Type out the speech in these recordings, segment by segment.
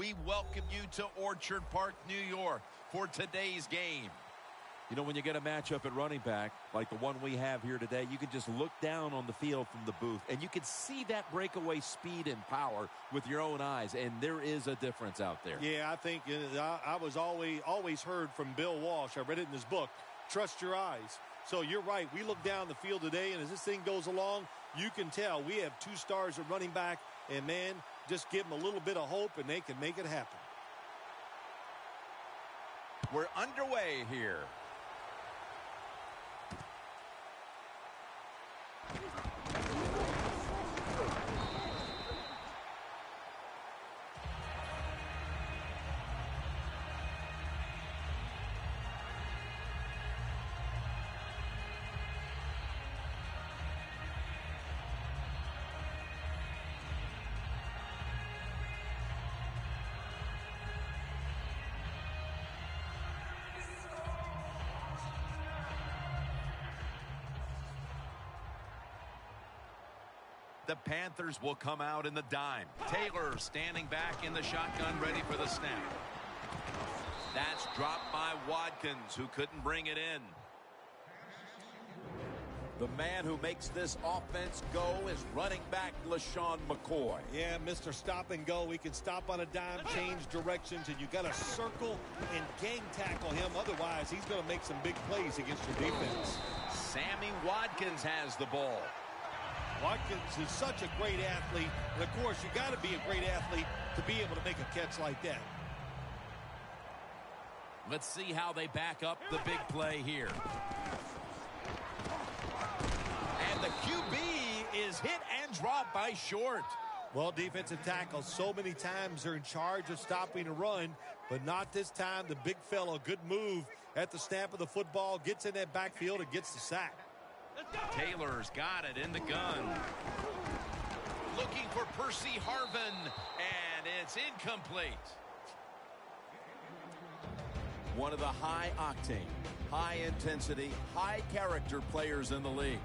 we welcome you to Orchard Park, New York for today's game. You know, when you get a matchup at running back, like the one we have here today, you can just look down on the field from the booth, and you can see that breakaway speed and power with your own eyes, and there is a difference out there. Yeah, I think I was always heard from Bill Walsh. I read it in his book, Trust Your Eyes. So you're right. We look down the field today, and as this thing goes along, you can tell we have 2 stars at running back, and, man, just give them a little bit of hope, and they can make it happen. We're underway here. The Panthers will come out in the dime. Taylor standing back in the shotgun, ready for the snap. That's dropped by Watkins, who couldn't bring it in. The man who makes this offense go is running back LaShawn McCoy. Yeah, Mr. Stop and Go. He can stop on a dime, change directions, and you got to circle and gang tackle him. Otherwise, he's going to make some big plays against your defense. Sammy Watkins has the ball. Watkins is such a great athlete, and of course, you got to be a great athlete to be able to make a catch like that. Let's see how they back up the big play here. And the QB is hit and dropped by Short. Well, defensive tackles, so many times they're in charge of stopping a run, but not this time. The big fellow, good move at the snap of the football, gets in that backfield and gets the sack. Taylor's got it in the gun. Looking for Percy Harvin, and it's incomplete. One of the high-octane, high-intensity, high-character players in the league.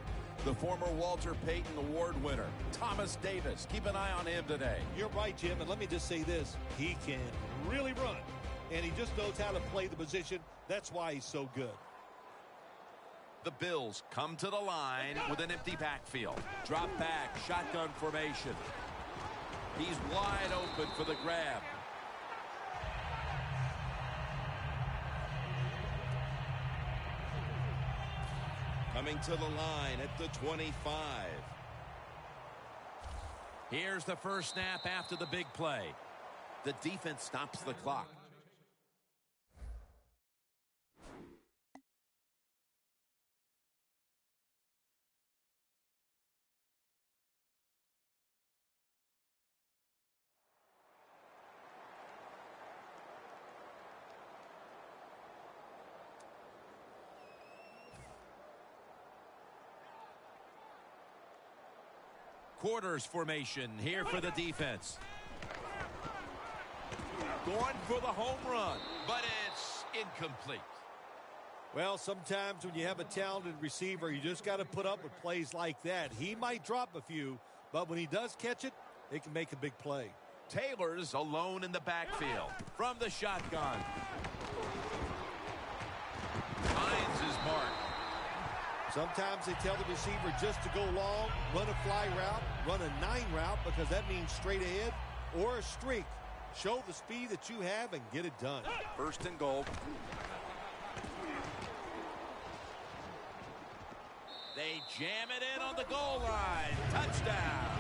The former Walter Payton Award winner, Thomas Davis. Keep an eye on him today. You're right, Jim, and let me just say this. He can really run, and he just knows how to play the position. That's why he's so good. The Bills come to the line with an empty backfield. Drop back, shotgun formation. He's wide open for the grab. Coming to the line at the 25. Here's the first snap after the big play. The defense stops the clock. Quarters formation here for the defense. Going for the home run, but it's incomplete. Well, sometimes when you have a talented receiver, you just got to put up with plays like that. He might drop a few, but when he does catch it, it can make a big play. Taylor's alone in the backfield from the shotgun. Finds his mark. Sometimes they tell the receiver just to go long, run a fly route, run a 9 route because that means straight ahead or a streak. Show the speed that you have and get it done. First and goal. They jam it in on the goal line. Touchdown.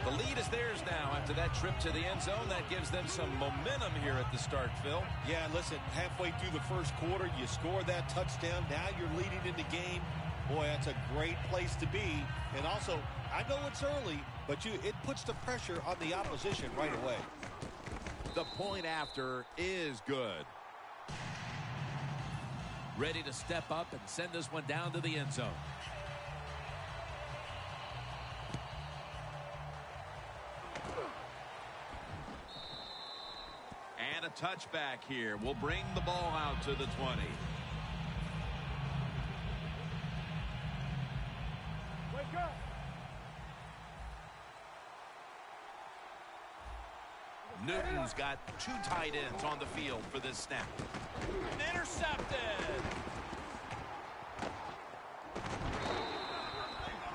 The lead is theirs now after that trip to the end zone. That gives them some momentum here at the start, Phil. Yeah, listen, halfway through the first quarter, you score that touchdown. Now you're leading in the game. Boy, that's a great place to be. And also, I know it's early, but it puts the pressure on the opposition right away. The point after is good. Ready to step up and send this one down to the end zone. And a touchback here will bring the ball out to the 20. Wake up. Newton Purdue's got two tight ends on the field for this snap. Intercepted.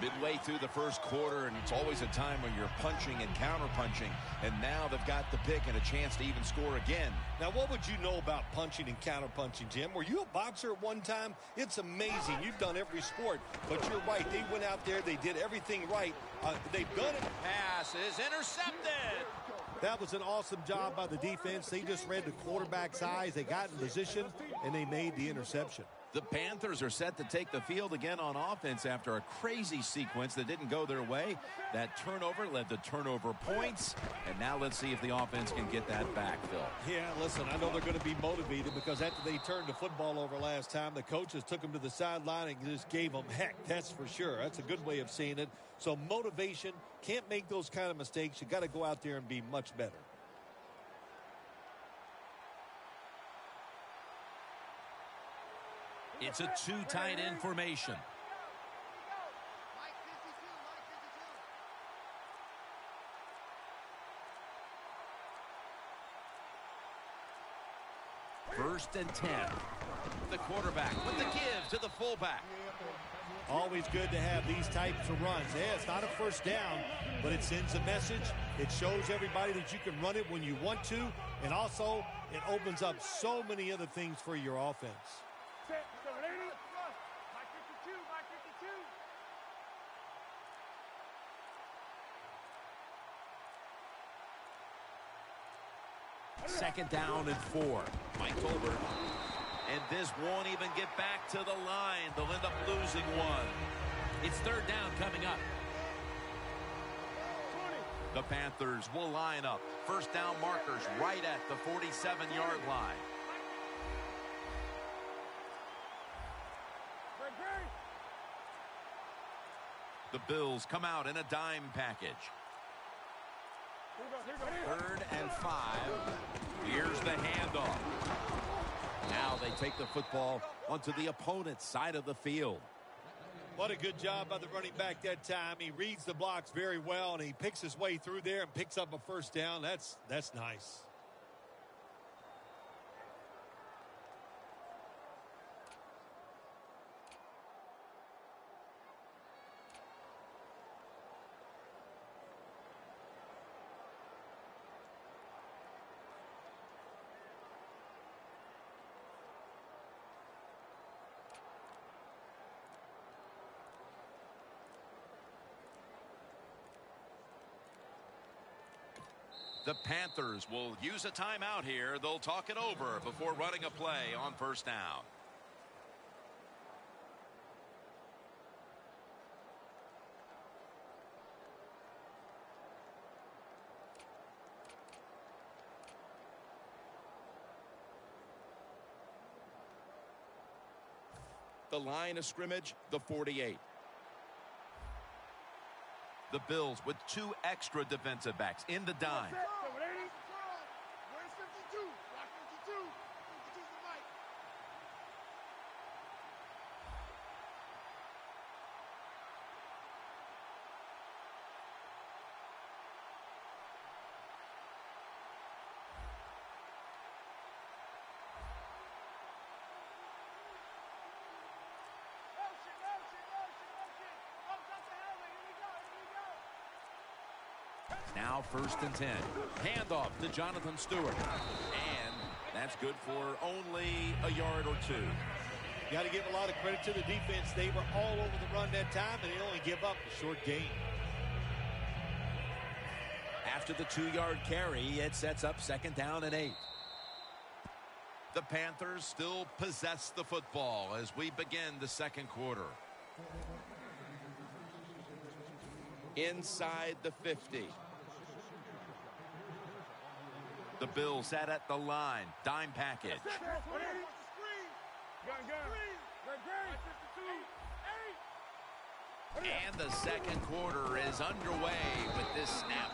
Midway through the first quarter, and it's always a time when you're punching and counter-punching, and now they've got the pick and a chance to even score again. Now, what would you know about punching and counter-punching, Jim? Were you a boxer at one time? It's amazing. You've done every sport, but you're right. They went out there. They did everything right. They've done it. Pass is intercepted. That was an awesome job by the defense. They just read the quarterback's eyes. They got in position, and they made the interception. The Panthers are set to take the field again on offense after a crazy sequence that didn't go their way. That turnover led to turnover points, and now let's see if the offense can get that back, Phil. Yeah, listen, I know they're going to be motivated because after they turned the football over last time, the coaches took them to the sideline and just gave them heck, that's for sure. That's a good way of seeing it. So motivation, can't make those kind of mistakes. You got to go out there and be much better. It's a two tight end formation. First and 10. The quarterback with the give to the fullback. Always good to have these types of runs. Yeah, it's not a first down, but it sends a message. It shows everybody that you can run it when you want to, and also it opens up so many other things for your offense. Second down and 4. Mike Tolbert. And this won't even get back to the line. They'll end up losing one. It's third down coming up. The Panthers will line up. First down markers right at the 47-yard line. The Bills come out in a dime package. Third and 5. Here's the handoff. Now they take the football onto the opponent's side of the field. What a good job by the running back that time. He reads the blocks very well, and he picks his way through there and picks up a first down. That's nice. The Panthers will use a timeout here. They'll talk it over before running a play on first down. The line of scrimmage, the 48. The Bills with two extra defensive backs in the dime. Now first and 10. Handoff to Jonathan Stewart. And that's good for only a yard or two. Got to give a lot of credit to the defense. They were all over the run that time, and they only give up a short gain. After the 2-yard carry, it sets up second down and 8. The Panthers still possess the football as we begin the second quarter. Inside the 50. The Bills sat at the line. Dime package. And the second quarter is underway with this snap.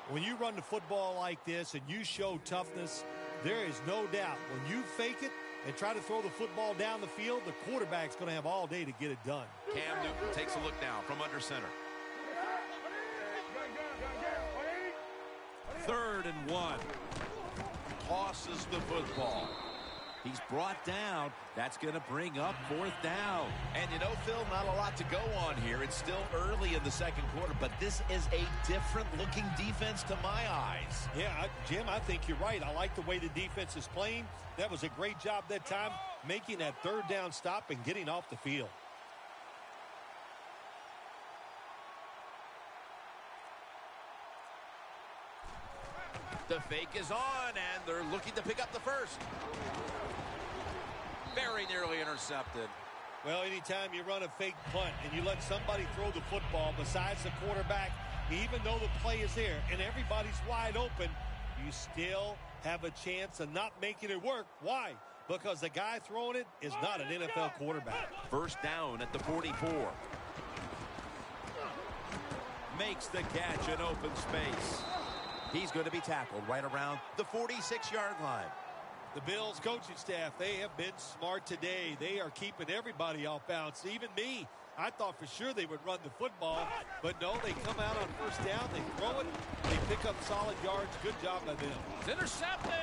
When you run the football like this and you show toughness, there is no doubt when you fake it and try to throw the football down the field, the quarterback's going to have all day to get it done. Cam Newton takes a look now from under center. 3rd and and 1. Tosses the football. He's brought down. That's going to bring up 4th down. And you know, Phil, not a lot to go on here. It's still early in the second quarter, but this is a different-looking defense to my eyes. Yeah, Jim, I think you're right. I like the way the defense is playing. That was a great job that time, making that 3rd down stop and getting off the field. The fake is on, and they're looking to pick up the first. Very nearly intercepted. Well, anytime you run a fake punt and you let somebody throw the football besides the quarterback, even though the play is there and everybody's wide open, you still have a chance of not making it work. Why? Because the guy throwing it is not an NFL quarterback. 1st down at the 44. Makes the catch in open space. He's going to be tackled right around the 46-yard line. The Bills coaching staff, they have been smart today. They are keeping everybody off bounds. Even me, I thought for sure they would run the football, but no, they come out on 1st down, they throw it, they pick up solid yards. Good job by them. It's intercepted.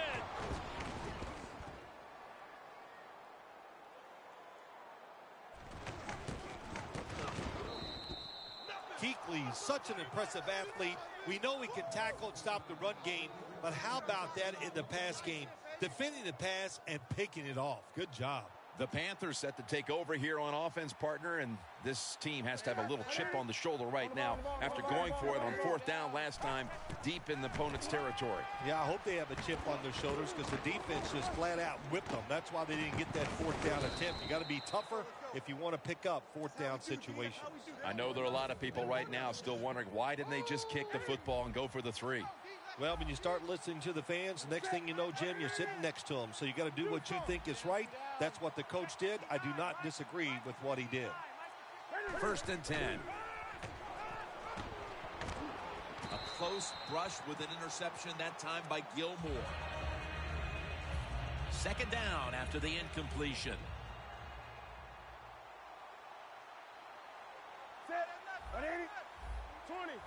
Kuechly, such an impressive athlete. We know he can tackle and stop the run game, but how about that in the pass game? Defending the pass and picking it off. Good job. The Panthers set to take over here on offense, partner, and this team has to have a little chip on the shoulder right now after going for it on 4th down last time deep in the opponent's territory. Yeah, I hope they have a chip on their shoulders because the defense just flat out whipped them. That's why they didn't get that 4th down attempt. You got to be tougher if you want to pick up 4th down situations. I know there are a lot of people right now still wondering why didn't they just kick the football and go for the 3? Well, when you start listening to the fans, next thing you know, Jim, you're sitting next to them. So you got to do what you think is right. That's what the coach did. I do not disagree with what he did. 1st and 10. A close brush with an interception that time by Gilmore. 2nd down after the incompletion. Set. 180. 20.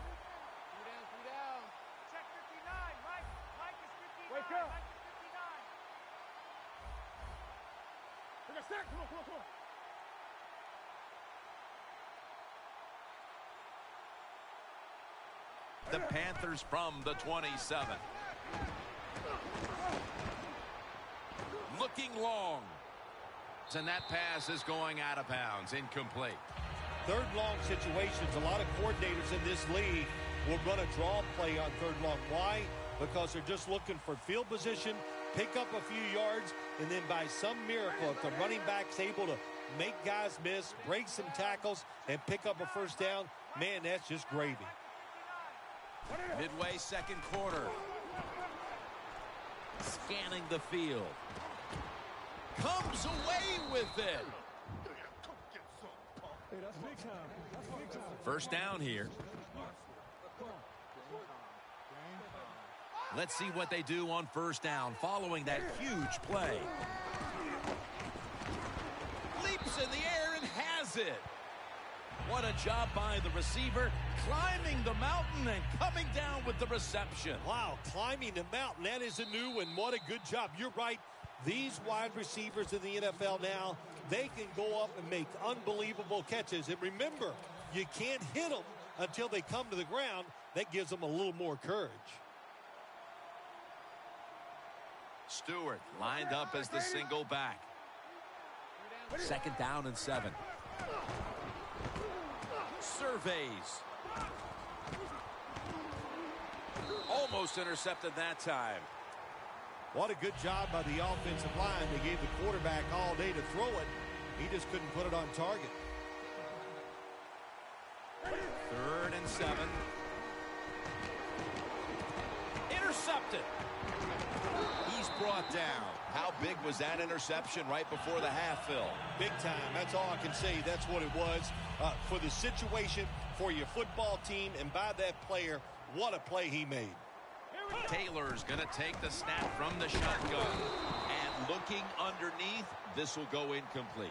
Wake up. Come on. The Panthers from the 27. Looking long. And that pass is going out of bounds. Incomplete. 3rd long situations. A lot of coordinators in this league will run a draw play on 3rd long. Why? Because they're just looking for field position, pick up a few yards, and then by some miracle, if the running back's able to make guys miss, break some tackles, and pick up a 1st down, man, that's just gravy. Midway 2nd quarter. Scanning the field. Comes away with it. Hey, that's big time. That's big time. 1st down here. Let's see what they do on 1st down following that huge play. Leaps in the air and has it. What a job by the receiver, climbing the mountain and coming down with the reception. Wow, climbing the mountain. That is a new one. What a good job. You're right. These wide receivers in the NFL now, they can go up and make unbelievable catches. And remember, you can't hit them until they come to the ground. That gives them a little more courage. Stewart lined up as the single back. 2nd down and 7. Surveys. Almost intercepted that time. What a good job by the offensive line. They gave the quarterback all day to throw it. He just couldn't put it on target. 3rd and 7. Intercepted. He's brought down. How big was that interception right before the half, Phil? Big time. That's all I can say. That's what it was. For the situation, for your football team, and by that player, what a play he made. Taylor's going to take the snap from the shotgun. And looking underneath, this will go incomplete.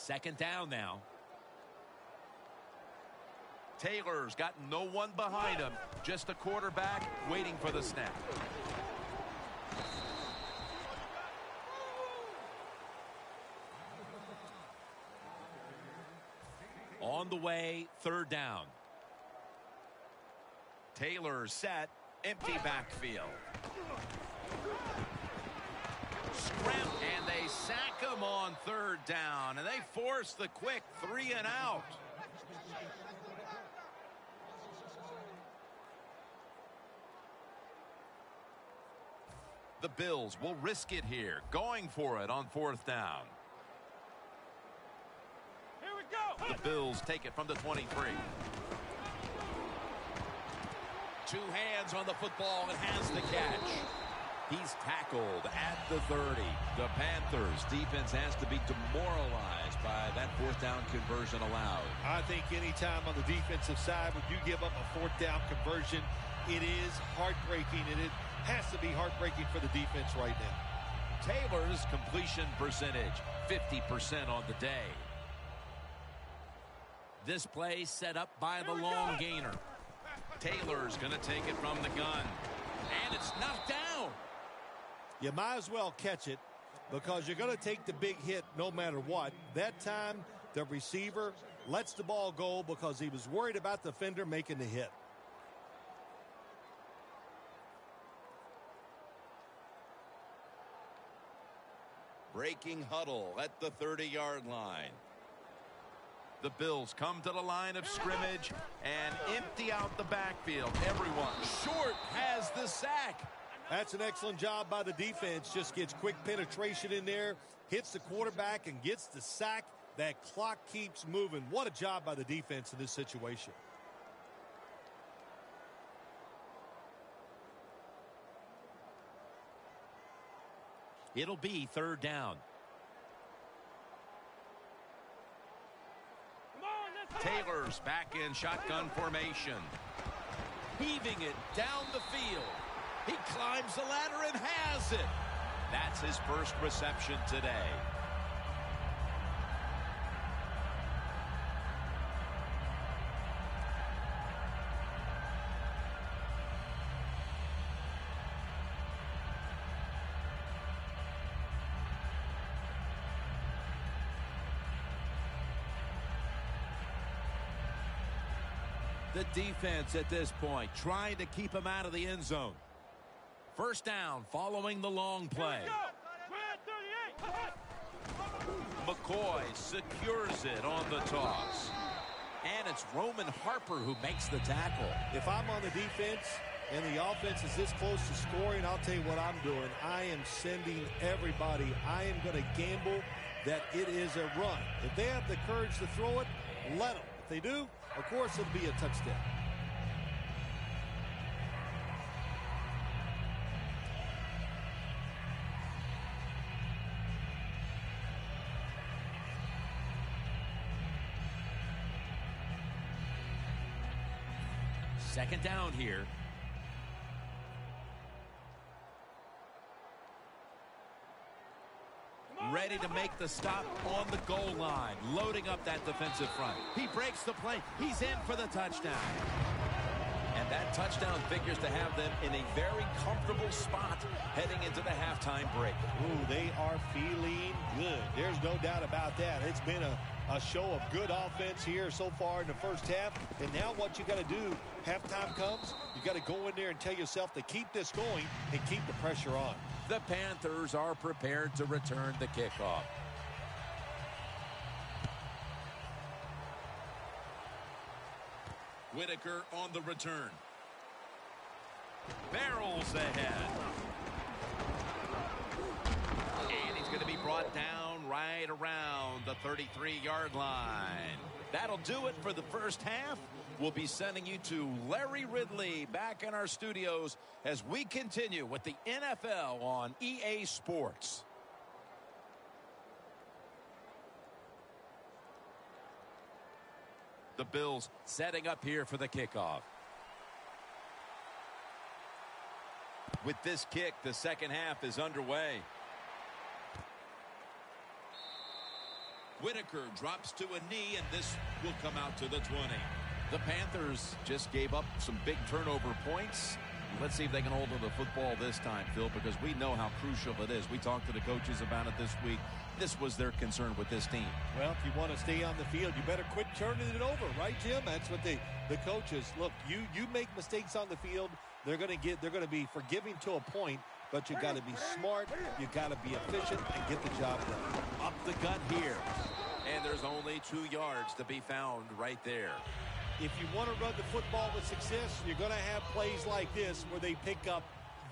Second down now. Taylor's got no one behind him. Just a quarterback waiting for the snap. On the way, third down. Taylor set, empty backfield. Scramble, and they sack him on third down, and they force the quick 3 and out. The Bills will risk it here, going for it on fourth down. Here we go. The Bills take it from the 23. Two hands on the football and has the catch. He's tackled at the 30. The Panthers defense has to be demoralized by that fourth down conversion allowed. I think anytime on the defensive side when you give up a fourth down conversion, it is heartbreaking, and it has to be heartbreaking for the defense right now. Taylor's completion percentage, 50% on the day. This play set up by the long gainer. Taylor's going to take it from the gun. And it's knocked down. You might as well catch it because you're going to take the big hit no matter what. That time, the receiver lets the ball go because he was worried about the defender making the hit. Breaking huddle at the 30-yard line. The Bills come to the line of scrimmage and empty out the backfield. Everyone short has the sack. That's an excellent job by the defense. Just gets quick penetration in there, hits the quarterback, and gets the sack. That clock keeps moving. What a job by the defense in this situation. It'll be third down. Taylor's back in shotgun formation. Heaving it down the field. He climbs the ladder and has it. That's his first reception today. The defense at this point trying to keep him out of the end zone. First down following the long play. McCoy secures it on the toss. And it's Roman Harper who makes the tackle. If I'm on the defense and the offense is this close to scoring, I'll tell you what I'm doing. I am sending everybody. I am going to gamble that it is a run. If they have the courage to throw it, let them. If they do, of course it'll be a touchdown. Second down here. Ready to make the stop on the goal line. Loading up that defensive front. He breaks the play. He's in for the touchdown. And that touchdown figures to have them in a very comfortable spot heading into the halftime break. Ooh, they are feeling good. There's no doubt about that. It's been a show of good offense here so far in the first half. And now what you got to do, halftime comes, you got to go in there and tell yourself to keep this going and keep the pressure on. The Panthers are prepared to return the kickoff. Whitaker on the return. Barrels ahead. And he's going to be brought down right around the 33-yard line. That'll do it for the first half. We'll be sending you to Larry Ridley back in our studios as we continue with the NFL on EA Sports. The Bills setting up here for the kickoff. With this kick, the second half is underway. Whitaker drops to a knee, and this will come out to the 20. The Panthers just gave up some big turnover points. Let's see if they can hold on to the football this time, Phil, because we know how crucial it is. We talked to the coaches about it this week. This was their concern with this team. Well, if you want to stay on the field, you better quit turning it over, right, Jim? That's what the coaches look. You make mistakes on the field, they're going to be forgiving to a point, but you got to be smart, you got to be efficient, and get the job done. Up the gut here, and there's only 2 yards to be found right there. If you want to run the football with success, you're going to have plays like this where they pick up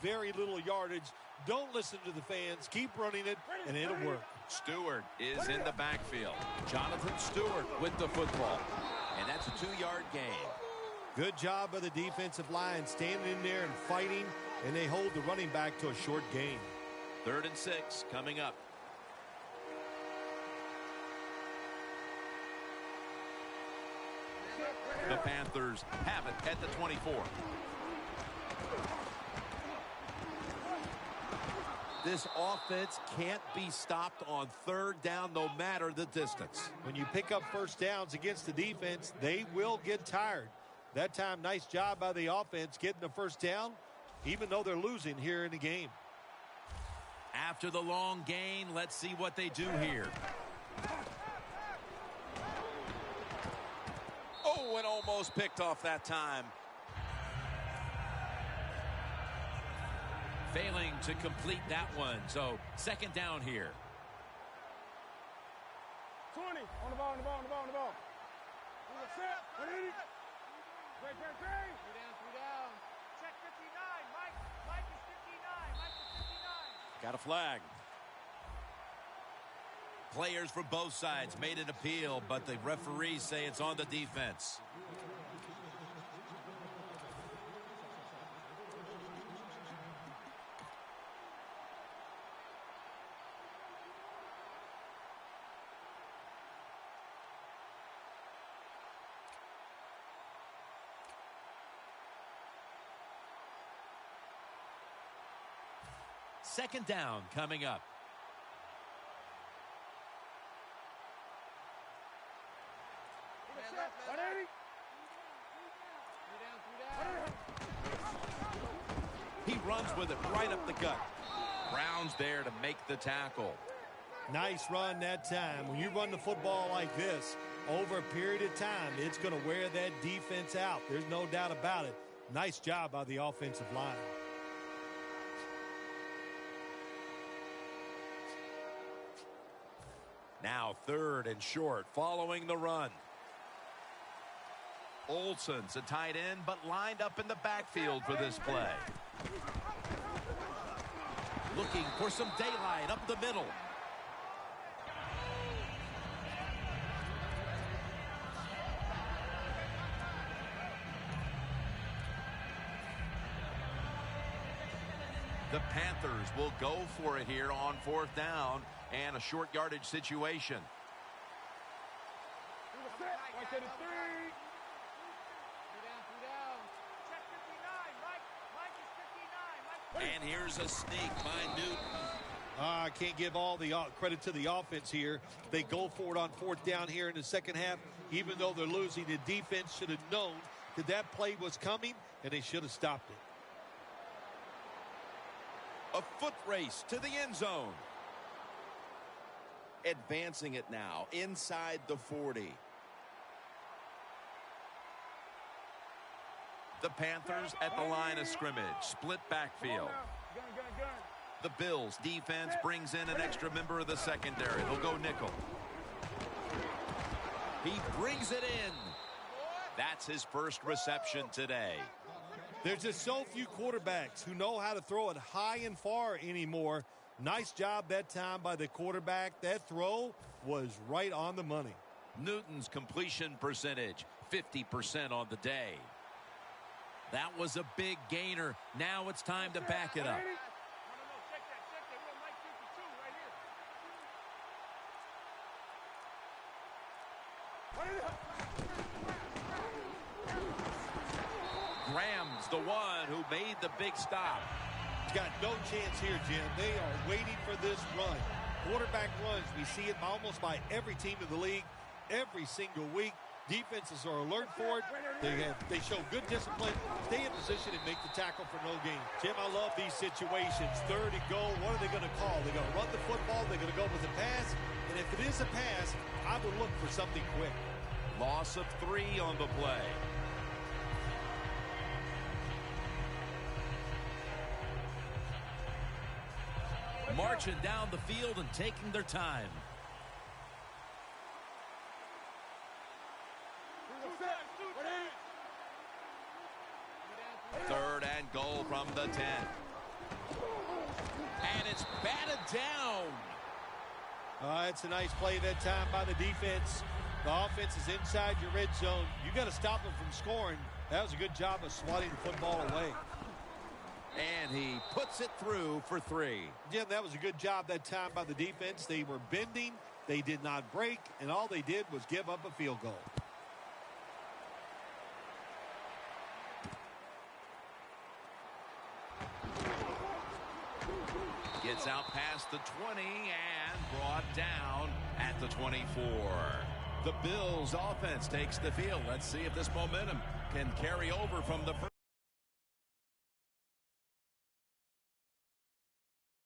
very little yardage. Don't listen to the fans. Keep running it, and it'll work. Stewart is in the backfield. Jonathan Stewart with the football. And that's a 2-yard gain. Good job by the defensive line standing in there and fighting, and they hold the running back to a short gain. 3rd and 6 coming up. The Panthers have it at the 24. This offense can't be stopped on 3rd down no matter the distance. When you pick up first downs against the defense, they will get tired. That time, nice job by the offense getting the first down, even though they're losing here in the game. After the long gain, let's see what they do here. Oh, and almost picked off that time. Failing to complete that one. So 2nd down here. 20. On the ball, on the ball, on the ball, on the ball. Set. 180. Break. 3 down. Check 59. Mike is 59. Mike is 59. Got a flag. Players from both sides made an appeal, but the referees say it's on the defense. Second down coming up. Set. 180. He runs with it right up the gut. Brown's there to make the tackle. Nice run that time. When you run the football like this, over a period of time, it's going to wear that defense out. There's no doubt about it. Nice job by the offensive line. Now 3rd and short following the run. Olsen's a tight end, but lined up in the backfield for this play. Looking for some daylight up the middle. The Panthers will go for it here on 4th down and a short yardage situation. Set. Right to the 3. 3 down. Check 59. Mike is 59. Mike. And here's a sneak by Newton. I can't give all the credit to the offense here. They go for it on 4th down here in the second half. Even though they're losing, the defense should have known that play was coming, and they should have stopped it. A foot race to the end zone. Advancing it now inside the 40. The Panthers at the line of scrimmage. Split backfield. Gun. The Bills defense brings in an extra member of the secondary. They'll go nickel. He brings it in. That's his first reception today. There's just so few quarterbacks who know how to throw it high and far anymore. Nice job that time by the quarterback. That throw was right on the money. Newton's completion percentage, 50% on the day. That was a big gainer. Now it's time to back it up. Check that. We got Mike 52 right here. Graham's the one who made the big stop. He's got no chance here, Jim. They are waiting for this run. Quarterback runs, we see it almost by every team in the league every single week. Defenses are alert for it. They show good discipline, stay in position, and make the tackle for no gain. Jim, I love these situations. Third and goal, what are they going to call? They're going to run the football, they're going to go with a pass, and if it is a pass, I would look for something quick. Loss of 3 on the play. Marching down the field and taking their time. Third and goal from the 10. And it's batted down. It's a nice play that time by the defense. The offense is inside your red zone. You got to stop them from scoring. That was a good job of swatting the football away. And he puts it through for 3. Jim, that was a good job that time by the defense. They were bending. They did not break. And all they did was give up a field goal. Gets out past the 20 and brought down at the 24. The Bills offense takes the field. Let's see if this momentum can carry over from the first.